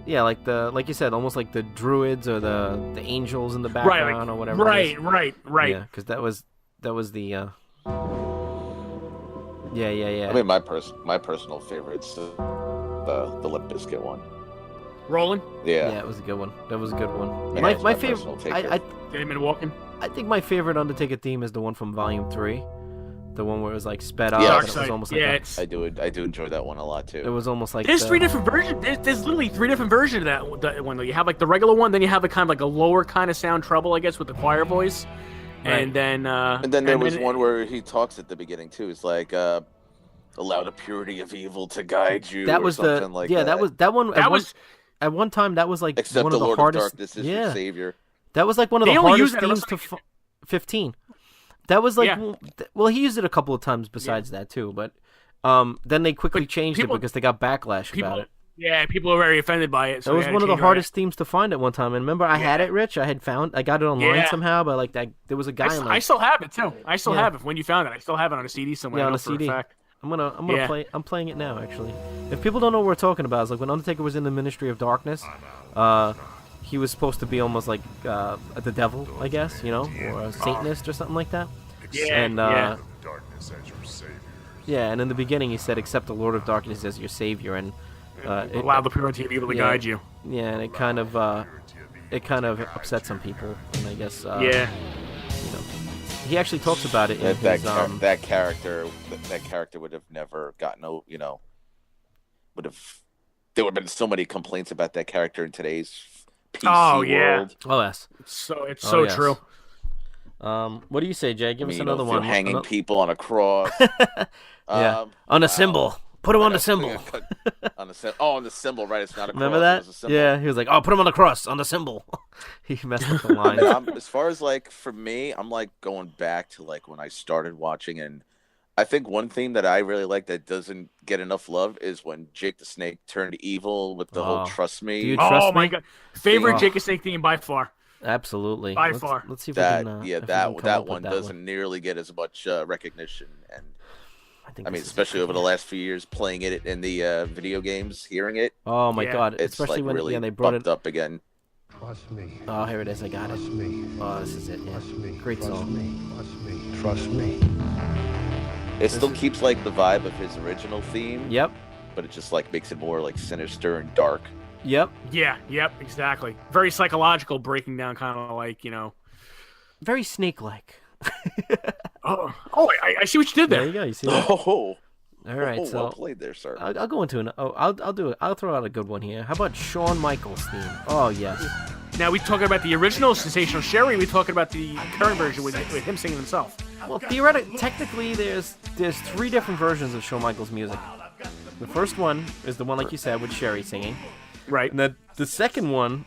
like you said, almost like the druids or the angels in the background or whatever. Right. Yeah, because that was the. Yeah. I mean, my personal favorite's the Limp Bizkit one. Rollin'? Yeah. Yeah, it was a good one. That was a good one. Yeah, my favorite. Dead Man Walking. I think my favorite Undertaker theme is the one from Volume 3, the one where it was like sped up. Yeah, it was almost like I do enjoy that one a lot too. It was almost like there's 3 different versions. There's literally 3 different versions of that one though. You have like the regular one, then you have the kind of like a lower kind of sound treble, I guess, with the choir voice. Right. And then there was one where he talks at the beginning too. It's like allow the purity of evil to guide you. That was that was that one. At one time that was like except one of the Lord hardest. Of Darkness is your savior. That was like one of the hardest themes to 15. That was like well, he used it a couple of times besides that too, but then they quickly changed it because they got backlash about it. Yeah, people were very offended by it. So It was we had one to of the change our- hardest themes to find at one time. And remember, I had Yeah. it, Rich. I got it online Yeah. somehow, but like that, there was a guy. I still have it too. I still Yeah. have it. When you found it, I still have it on a CD somewhere. Yeah, I on know a for CD. fact. I'm gonna Yeah. play. I'm playing it now, actually. If people don't know what we're talking about, it's like when Undertaker was in the Ministry of Darkness. He was supposed to be almost like the devil, I guess, or a Satanist or something like that. Yeah, And yeah. Darkness as your savior. yeah, and in the beginning he said, "Accept the Lord of Darkness as your savior," and Allow the purity of evil to yeah. guide you. yeah, and it kind of upset some people, and I guess Yeah. he actually talks about it in his That character would have never gotten there would have been so many complaints about that character in today's PC Oh, yeah. world. Oh yes. It's Oh, so yes. true. What do you say, Jay? Give us another If you're one. hanging Ano- people on a cross. yeah. On a symbol. Put him on the symbol. on the symbol, right? It's not a cross. Remember it that? was a symbol. Yeah, he was like, "Oh, put him on the cross, on the symbol." He messed up the line. And as far as like for me, I'm like going back to like when I started watching, and I think one theme that I really like that doesn't get enough love is when Jake the Snake turned evil with the whole "Trust Me." Dude, Trust Oh my me? god, favorite Oh. Jake and Snake theme by far. Absolutely. By let's, far. Let's see if that we can. yeah, if we that can come that up with one that doesn't nearly get as much recognition, and think I mean, this is- especially over the last few years, playing it in the video games, hearing it, Oh my Yeah. God! it's Especially like when really they brought bumped it. up again. Trust me. Oh, here it is. I got it. Trust me. Oh, this is it. Yeah. Trust me. Great Trust song. me. Trust me. Trust me. It still keeps like the vibe of his original theme, Yep. but it just like makes it more like sinister and dark. Yep. Yeah, yep, exactly. Very psychological, breaking down, kind of like Very snake-like. Oh, I see what you did There there. you go. You see that? Oh, All right. well So played there, sir. I'll go into I'll do it. I'll throw out a good one here. How about Shawn Michaels theme? Oh yes. Now we talking about the original Sensational Sherry. We talking about the current version with him singing himself. Well, technically, there's 3 different versions of Shawn Michaels music. The first one is the one like you said with Sherry singing, Right. and then the second one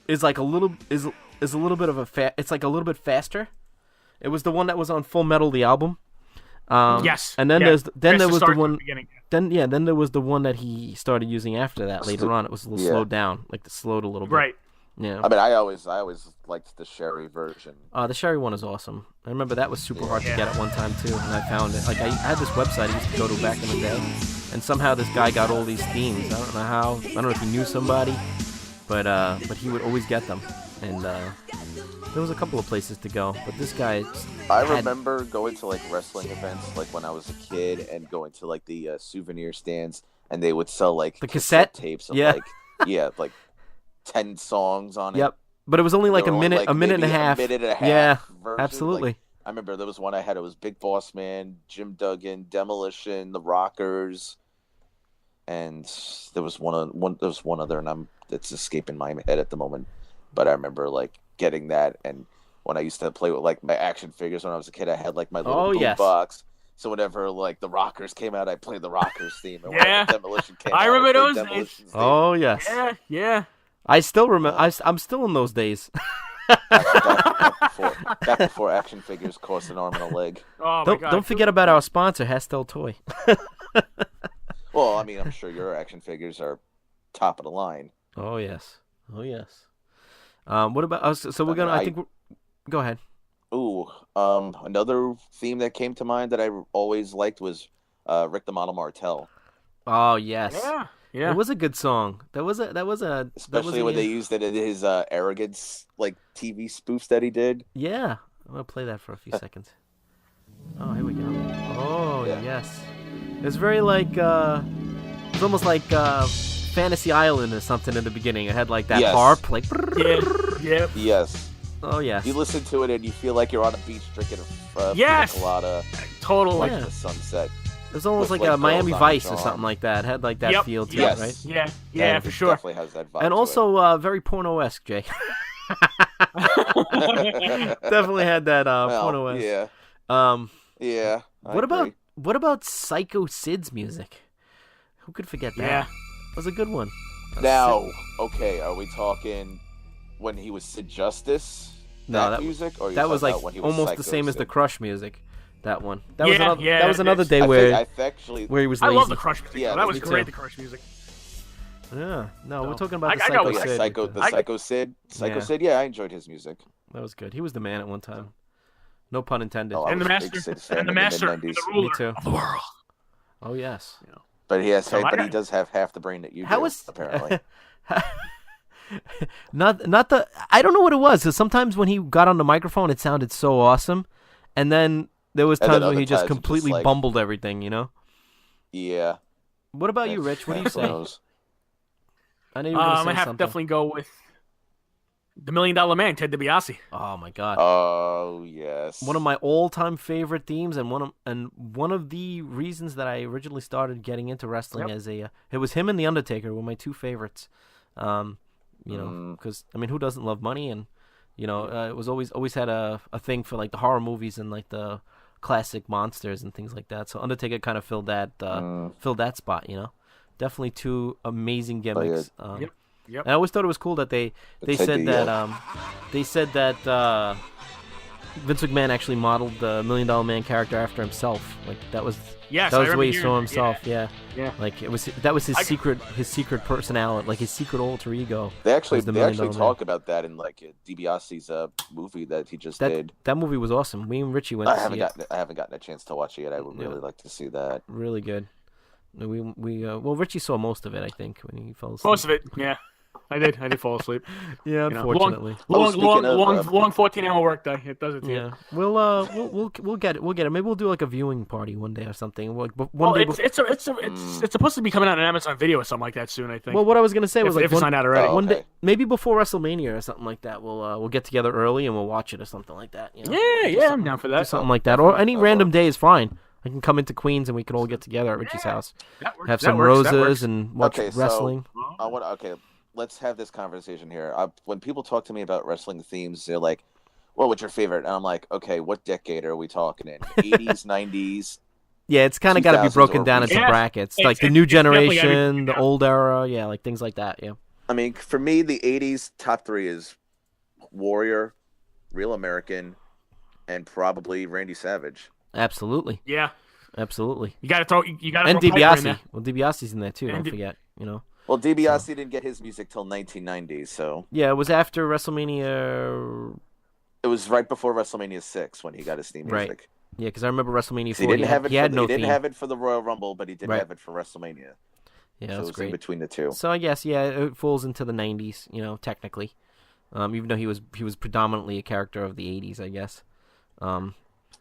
is like a little bit of it's like a little bit faster. It was the one that was on Full Metal, the album. Yes. And then yeah. there That's was the start one. at beginning. Then there was the one that he started using after that. Later on, it was a little slowed down, like slowed a little bit. Right. Yeah. I mean, I always liked the Sherry version. The Sherry one is awesome. I remember that was super hard to get at one time too, and I found it. Like I had this website I used to go to back in the day, and somehow this guy got all these themes. I don't know how. I don't know if he knew somebody, but he would always get them. And there was a couple of places to go, but this guy. I remember going to like wrestling events, like when I was a kid, and going to like the souvenir stands, and they would sell like The cassette? tapes of Yeah. like 10 songs on it. Yep. But it was only like They a were only, minute, a minute and a maybe half. minute and a half Yeah, version. absolutely. Like, I remember there was one I had. It was Big Boss Man, Jim Duggan, Demolition, The Rockers, and there was one other, and it's escaping my head at the moment. But I remember like getting that, and when I used to play with like my action figures when I was a kid, I had like my little boom yes. box. So whenever like the Rockers came out, I played the Rockers theme. And Yeah. whenever Demolition came I out, remember played those days. Demolition's theme. Oh yes. Yeah, yeah. I still remember. I'm still in those days. Back before action figures cost an arm and a leg. Oh my God. Don't forget about our sponsor, Hastel Toy. Well, I mean, I'm sure your action figures are top of the line. Oh yes. Oh yes. What about us? So we're gonna. I think. Go ahead. Ooh, another theme that came to mind that I always liked was Rick the Model Martel. Oh yes. Yeah, yeah. It was a good song. Especially when they used it in his Arrogance like TV spoofs that he did. Yeah. I'm gonna play that for a few seconds. Oh, here we go. Oh Yeah. yes. It's very like it's almost like Fantasy Island or something in the beginning. It had like that Yes. harp, like. Yeah, yeah. Yes. Oh yes. You listen to it and you feel like you're on a beach drinking a Yes! pina colada, Totally. watching Yeah. the sunset. It was almost with, like like, a Miami girls on Vice its or arm. something like that. It had like that Yep, feel to yes. it, right? Yeah, yeah, And for it sure. Definitely has that vibe. And to also very porno-esque, Jay. Definitely had that it. Well, porno-esque. yeah, yeah. I agree. What about Psycho Sid's music? Who could forget that? Yeah. It was a good one. Now, okay, are we talking when he was Sid Justice? No, that music, or that was like when he was almost the Psycho same as the Sid? Crush music. That one. That Yeah, was another. yeah, that was another it's- day I where think I actually he was I lazy. love the Crush music. Yeah, though. That was me great. too. The Crush music. Yeah. No, we're So, talking about the I Psycho got- Yeah, Sid. Psycho, with the Psycho Sid. Psycho Yeah. Sid. Yeah, I enjoyed his music. That was good. He was the man at one time. No pun intended. Oh, I and the was a big master, Sid fan and the in the master, and mid-90s. the ruler too. of the world. Oh yes. But So he does have half the brain that you How do, was apparently. not the I don't know what it was. 'Cause sometimes when he got on the microphone, it sounded so awesome, and then there was And then times when other he just times it just, completely like- bumbled everything. You know. Yeah. What about you, Rich? What do you Who say? knows? I know you were gonna say I have to something. definitely go with the $1 Million Man, Ted DiBiase. Oh my god. Oh yes. One of my all-time favorite themes, and one of the reasons that I originally started getting into wrestling Yep. as a it was him and the Undertaker were my two favorites. You know, because I mean, who doesn't love money? And you know, it was always had a thing for like the horror movies and like the classic monsters and things like that. So Undertaker kind of filled that spot. You know, definitely two amazing gimmicks. Yep. And I always thought it was cool that they Ted said D, that yeah. Vince McMahon actually modeled the $1 Million Man character after himself. Like that was Yes, that I was the way he remember saw hearing that, himself. Yeah. Yeah. Like that was his secret personality, like his secret alter ego. They actually was the $1 Million Man. talk about that in like DiBiase's movie that he just did. That movie was awesome. Me and Richie went I to haven't see it. gotten a chance to watch it yet. I would really like to see that. Really good. Well, Richie saw most of it, I think, when he fell asleep. Most of it, yeah. I did fall asleep. Yeah, You know, unfortunately. Long, speaking long, of, long 14-hour workday. It does it to you. Yeah, we'll get it. We'll get it. Maybe we'll do like a viewing party one day or something. Like one Well, day. it's supposed to be coming out on Amazon Video or something like that soon. I think. Well, what I was gonna say was like if it's not out already. Oh, one day, okay. maybe before WrestleMania or something like that. We'll get together early and we'll watch it or something like that. You know? Yeah, I'm down for Do that. something like that, or any random day is fine. I can come into Queens and we can all get together at Richie's house, That works. have That some works. That roses works. and watch Okay, so- wrestling. Okay, let's have this conversation here. When people talk to me about wrestling themes, they're like, "Well, what's your favorite?" And I'm like, "Okay, what decade are we talking in? 80s, 90s?" Yeah, it's kind of got to be 2000s broken or down into Yeah. brackets, like the It's new definitely gotta be- generation, the yeah. old era, yeah, like things like that. Yeah. I mean, for me, the 80s top three is Warrior, Real American, and probably Randy Savage. Absolutely, Yeah, absolutely. you got to throw. You got to And throw Piper in DiBiase. there. Well, DiBiase's in there too. Don't And Di- forget. You know. Well, DiBiase didn't get his music till 1990, so Yeah, it was after WrestleMania. it was right before WrestleMania 6 when he got his theme Right. music. Yeah, because I remember WrestleMania He 4. didn't have it. He had for, no he didn't theme. have it for the Royal Rumble, but he did Right. have it for WrestleMania. Yeah, so that's it was in great. between the two. So I guess it falls into the 90s. You know, technically, even though he was predominantly a character of the 80s, I guess.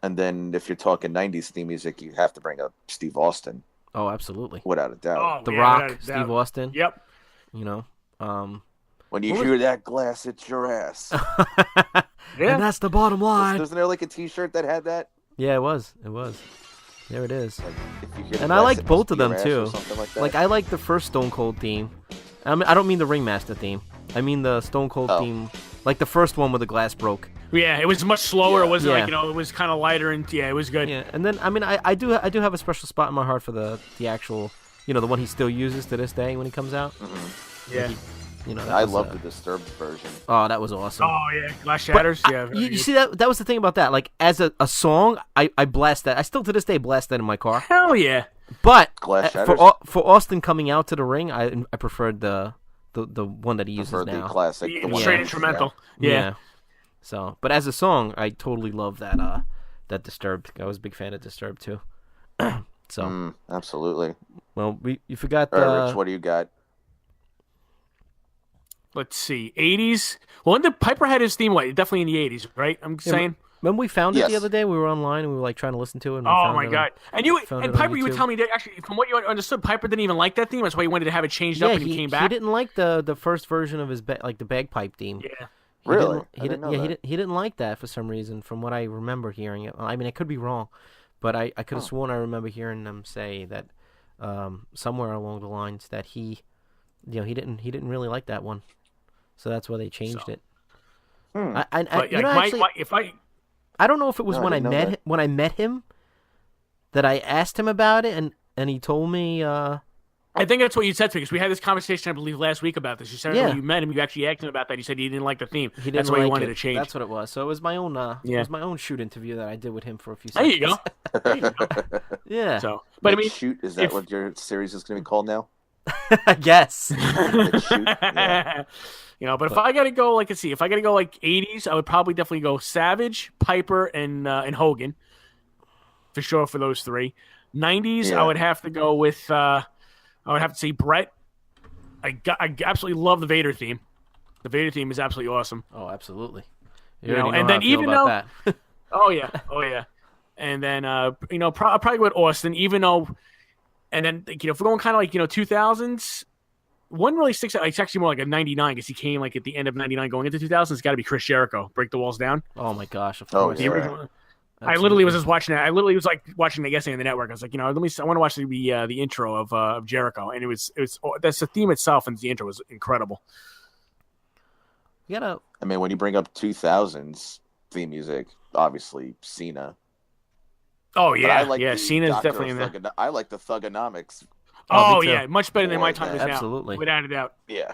And then if you're talking 90s theme music, you have to bring up Steve Austin, Oh, absolutely. without a doubt. Oh, The yeah, Rock, that- Steve Austin. Yep. You know. When you What was- hear that glass, it's your ass. Yeah. And that's the bottom line. Wasn't there like a T-shirt that had that? Yeah, it was. It was. There it is. Like, if you hear the And I glass, like it both must of be them your ass too. or something like that. Like I like the first Stone Cold theme. I don't mean the Ringmaster theme. I mean the Stone Cold Oh. theme, like the first one where the glass broke. Yeah, it was much slower. Yeah. It wasn't Yeah. like it was kind of lighter and yeah, it was good. Yeah, and then I mean I do have a special spot in my heart for the actual, you know, the one he still uses to this day when he comes out. Yeah. You know, that I was, love the Disturbed version. Oh, that was awesome. Oh yeah, Glass Shatters. But yeah. you see that was the thing about that. Like as a song, I blast that. I still to this day blast that in my car. Hell yeah. But Glass for Shatters? for Austin coming out to the ring, I preferred the one that he uses For the now. classic, the one Straight that- instrumental. Yeah. Yeah. So, but as a song, I totally love that Disturbed. I was a big fan of Disturbed too. So, Absolutely. well, you forgot. All right, Rich, what do you got? Let's see. 80s. Well, when did Piper had his theme? What? Definitely in the 80s, right? I'm saying. Remember we found it the Yes. other day? We were online and we were like trying to listen to it. And we Oh found my it on- god! And you found it and on Piper, you would YouTube. tell me that actually, from what you understood, Piper didn't even like that theme. That's why he wanted to have it changed Yeah, up when he came back. he didn't like the first version of his like the bagpipe theme. Yeah. He Really? didn't, I didn't know yeah, that. he didn't like that for some reason. From what I remember hearing it, I mean, I could be wrong, but I could have sworn I remember hearing them say that somewhere along the lines that he didn't really like that one, so that's why they changed it. I But you yeah, know, actually, I don't know if it was No, I when I didn't know met that. when I met him that I asked him about it, and he told me. I think that's what you said to me because we had this conversation, I believe, last week about this. You said Yeah. when you met him, you actually asked him about that. You said he didn't like the theme. He didn't That's why like he wanted it. to change. That's what it was. So it was my own. It Yeah. was my own shoot interview that I did with him for a few There seconds. you go. There you go. Yeah. So, but I mean, Shoot, is that if- what your series is going to be called now? I guess. Yeah. You know, but if I gotta go, like, let's see, if I gotta go like 80s, I would probably definitely go Savage, Piper, and Hogan for sure for those three. 90s, Yeah. I would have to go with I would have to say Brett. I absolutely love the Vader theme. The Vader theme is absolutely awesome. Oh, absolutely. You already know, and how then I feel even about that. Oh yeah. And then you know, I'll probably go with Austin, even though, and then you know, if we're going kind of like 2000s. One really sticks out. It's actually more like a 99 because he came like at the end of 99 going into 2000. It's got to be Chris Jericho, Break the Walls Down. Oh my gosh! Of Oh, course. The yeah. original. I Absolutely. literally was just watching it. I literally was like watching it yesterday on the network. I was like, I want to watch the intro of Jericho, and it was that's the theme itself, and the intro was incredible. You gotta. I mean, when you bring up 2000s theme music, obviously Cena. Oh But yeah, I like yeah. the Cena's Doctor definitely in of there. I like the Thugonomics. Oh me too. yeah, much better than More my than time is that. now. Absolutely. Without a doubt. Yeah.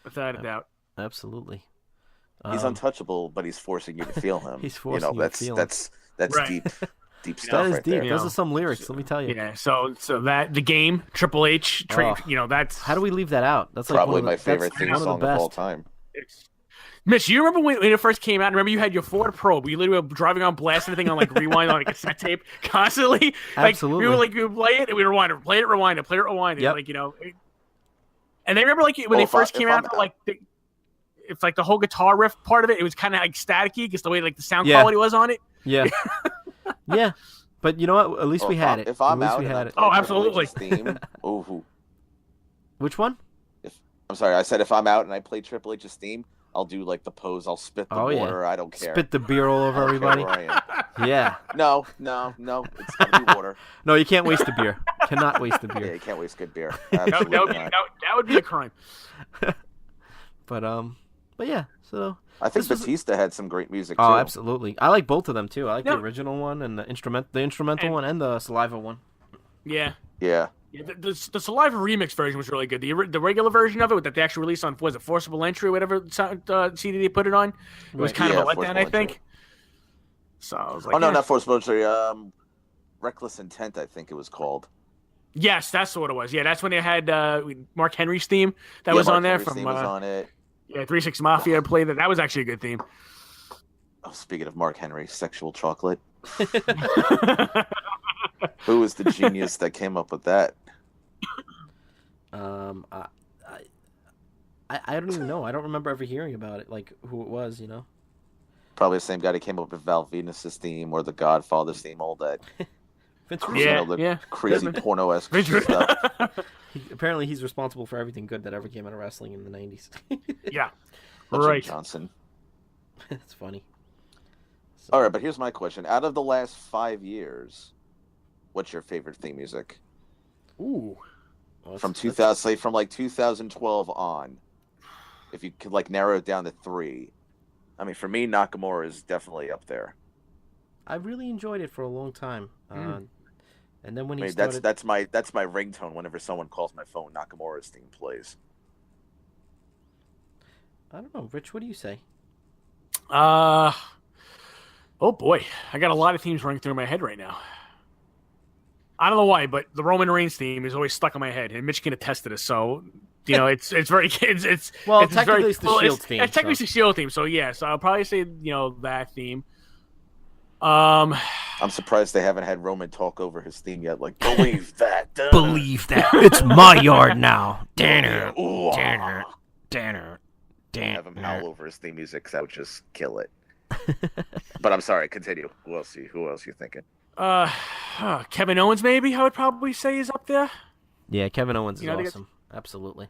Without a doubt. Absolutely. He's untouchable, but he's forcing you to feel him. He's forcing you to that's feel him. that's Right. deep That stuff is right deep. there. You Those know. are some lyrics. Let me tell you. Yeah. So that the game Triple H, Oh. that's How do we leave that out? That's like Probably one of the, my favorite that's theme one of the song of all best. time. Mitch, you remember when it first came out? Remember you had your Ford Probe? You literally were driving on, blasting the thing on like rewind on like a cassette tape constantly. Like, Absolutely. we were like, we would play it and we rewind it, play it, rewind it, play it, rewind it. Yep. Like and I remember like when they first came out, like it's like the whole guitar riff part of it. It was kind of like staticky because the way like the sound Yeah. quality was on it. Yeah. Yeah. But you know what? At least Well, we had it. If I'm At least out we and had I it. play Oh, Triple absolutely. H's theme, ooh. Which one? I'm sorry, I said if I'm out and I play Triple H's theme, I'll do like the pose. I'll spit the Oh, yeah. water. I don't care. Spit the beer all over I don't care everybody. where I am. Yeah. No. It's gotta be water. No, you can't waste the beer. Cannot waste the Yeah, beer. you can't waste good beer. That Absolutely would be not. that would be a crime. But yeah. So. I think this was- Batista had some great music too. Oh, absolutely. I like both of them too. I like Yeah. the original one and the instrumental And- one, and the Saliva one. Yeah. Yeah. Yeah, the Saliva remix version was really good. The regular version of it that they actually released on was it Forcible Entry or whatever CD they put it on. It was Right. kind Yeah, of a letdown, Forcible I Entry. think. So I was like, Oh no, yeah. not Force Entry. Reckless Intent, I think it was called. Yes, that's what it was. Yeah, that's when they had Mark Henry's theme that Yeah, was Mark on there Henry's from theme was on it. 3-6 Mafia played that. That was actually a good theme. Oh, speaking of Mark Henry, Sexual Chocolate. Who was the genius that came up with that? I don't even know. I don't remember ever hearing about it, like who it was. You know. Probably the same guy that came up with Val Venus's theme or the Godfather's theme, all that Vince you Russo. Yeah, know, the yeah. crazy porno-esque Vince- stuff. Apparently, he's responsible for everything good that ever came out of wrestling in the '90s. Yeah, Jim right. Johnson. It's funny. So, All right, but here's my question. Out of the last 5 years, what's your favorite theme music? Ooh. well, From that's- 2000, say from like 2012 on, if you could like narrow it down to 3. I mean, for me, Nakamura is definitely up there. I really enjoyed it for a long time. And then when I he mean, started, that's my ringtone whenever someone calls my phone. Nakamura's theme plays. I don't know, Rich. What do you say? Oh boy, I got a lot of themes running through my head right now. I don't know why, but the Roman Reigns theme is always stuck in my head, and Mitch can attest to this. So, it's very it's Well, it's technically very, it's the Shield theme, It's technically so. the Shield theme. So yeah, so I'll probably say that theme. Um, I'm surprised they haven't had Roman talk over his theme yet. Like, believe that. Believe that it's my yard now. Danner, Ooh, Danner, Danner, have him howl Danner. over his theme music, 'cause that would just kill it. But I'm sorry. Continue. Who else you thinking? Kevin Owens maybe I would probably say is up there. Yeah, Kevin Owens is You know, I think awesome. Absolutely.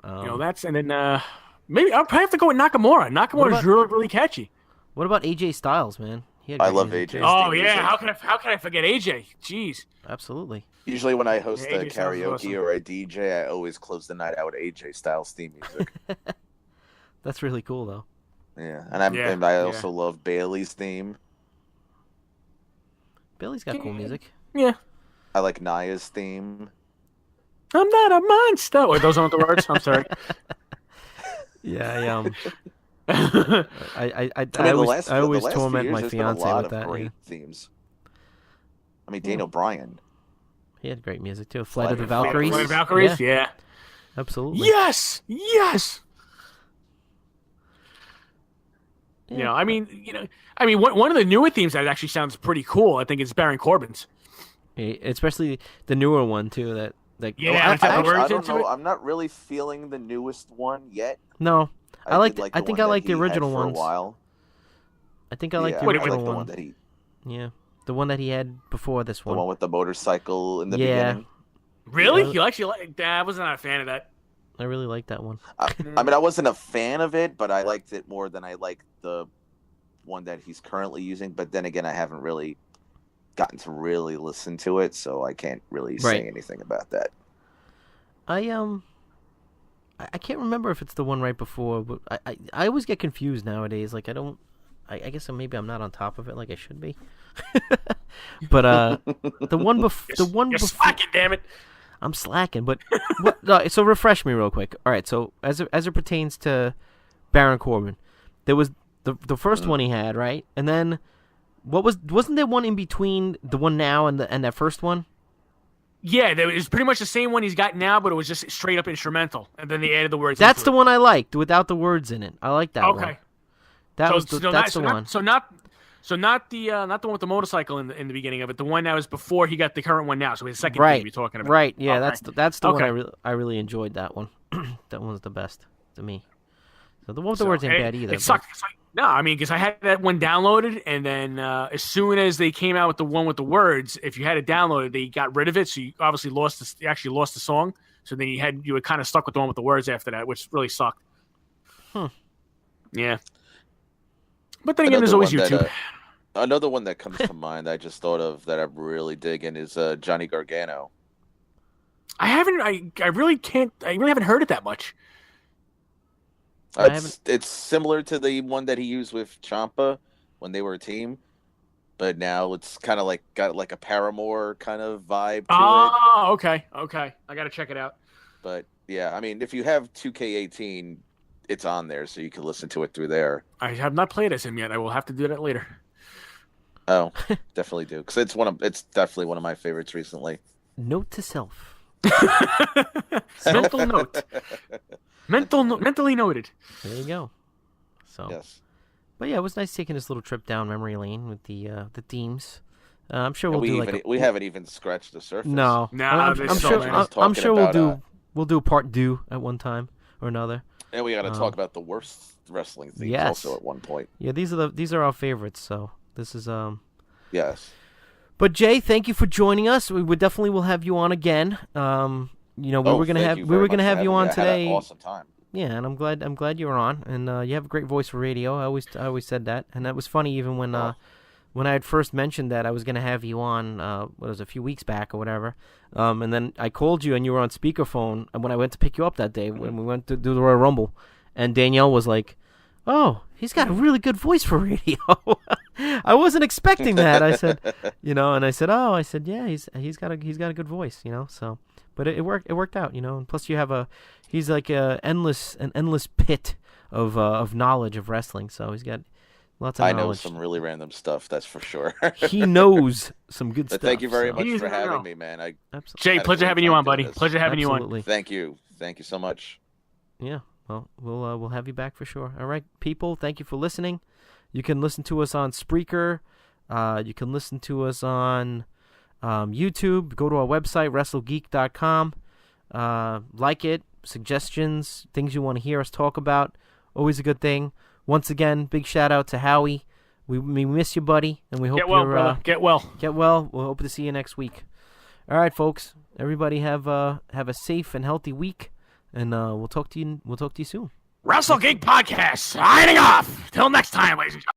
That's and then maybe I'll probably have to go with Nakamura. What Nakamura is about- really really catchy. What about AJ Styles, man? He had I great love music, AJ. too. Oh theme yeah, music. how can I forget AJ? Jeez. Absolutely. Usually when I host Yeah, a AJ Styles is karaoke awesome. or a DJ, I always close the night out with AJ Styles theme music. That's really cool, though. Yeah, and I also love Bailey's theme. Bailey's got cool music. Yeah. I like Naya's theme. I'm not a monster. Wait, those aren't the words. I'm sorry. Yeah, I I mean, the last always few torment years, my there's been a fiance lot with of that. great Yeah. themes. I mean, Daniel Bryan. He had great music too. Flight of the Valkyries. Flight of Valkyries, yeah. Absolutely. Yes. Yeah. I mean, one of the newer themes that actually sounds pretty cool, I think, is Baron Corbin's. Especially the newer one too. Yeah, it's got the I words don't into know. it. I'm not really feeling the newest one yet. No, I like. did I the think one I that like the he had original for ones. A while. I think I like the I original like the one. one that he, Yeah, the one that he had before this the one. one with the motorcycle in the Yeah. beginning. Really? Yeah. You actually like? I was not a fan of that. I really like that one. I mean, I wasn't a fan of it, but I liked it more than I liked the one that he's currently using. But then again, I haven't really gotten to really listen to it, so I can't really say anything about that. I can't remember if it's the one right before, but I always get confused nowadays. Like I guess maybe I'm not on top of it like I should be. But the one before, You're slacking, damn it. I'm slacking. But no, so refresh me real quick. All right, so as it pertains to Baron Corbin, there was the first one he had, right? And then wasn't there one in between the one now and that first one? Yeah, it was pretty much the same one he's got now, but it was just straight up instrumental, and then they added the words. That's into the one I liked without the words in it. I like that one. Okay. That's the one. Not the one with the motorcycle in the beginning of it. The one that was before he got the current one now. So his second Right. theme you're talking about. Right. Yeah, Okay. that's the one Okay. I really enjoyed that one. That one was the best to me. So the one with the words ain't bad either. It sucked. No, I mean, because I had that one downloaded, and then as soon as they came out with the one with the words, if you had it downloaded, they got rid of it. So you obviously lost the song. So then you were kind of stuck with the one with the words after that, which really sucked. Yeah. But then again, there's always YouTube. Another one that comes to mind I just thought of that I'm really digging is Johnny Gargano. I really haven't heard it that much. It's similar to the one that he used with Ciampa when they were a team, but now it's kind of like got like a Paramore kind of vibe to it. Oh, okay. I got to check it out. But yeah, I mean, if you have 2K18, it's on there, so you can listen to it through there. I have not played as him yet. I will have to do that later. Oh, definitely do, because it's definitely one of my favorites recently. Note to self. Mental note. Mentally noted. There you go. So. Yes. But yeah, it was nice taking this little trip down memory lane with the themes. I'm sure we'll do we haven't even scratched the surface. No, I'm sure we'll do a part 2 at one time or another. And we got to talk about the worst wrestling themes also at one point. Yeah, these are our favorites. So this is Yes. But Jay, thank you for joining us. We definitely will have you on again. We were gonna have you on today. I had an awesome time. Yeah, and I'm glad you were on, and you have a great voice for radio. I always said that, and that was funny even when I had first mentioned that I was gonna have you on. A few weeks back or whatever, and then I called you and you were on speakerphone. And when I went to pick you up that day, when we went to do the Royal Rumble, and Danielle was like, "Oh, he's got a really good voice for radio." I wasn't expecting that. I said, and I said, yeah, he's got a good voice, so. But it worked out, and plus he's like an endless pit of knowledge of wrestling, so he's got lots of knowledge. I know some really random stuff, that's for sure. He knows some good stuff. Thank you very much He's for in the know. having me, man. Absolutely. Jay, pleasure having you on, buddy. Pleasure having you on. Absolutely. Thank you so much. Yeah, well, we'll have you back for sure. All right, people, thank you for listening. You can listen to us on Spreaker. You can listen to us on YouTube. Go to our website, WrestleGeek.com. Like it, suggestions, things you want to hear us talk about. Always a good thing. Once again, big shout out to Howie. We miss you, buddy, and we hope Get well, you're brother. Get well. Get well. We'll hope to see you next week. All right, folks. Everybody have a safe and healthy week, and we'll talk to you soon. Wrestle Geek Podcast signing off. Till next time, ladies and gentlemen.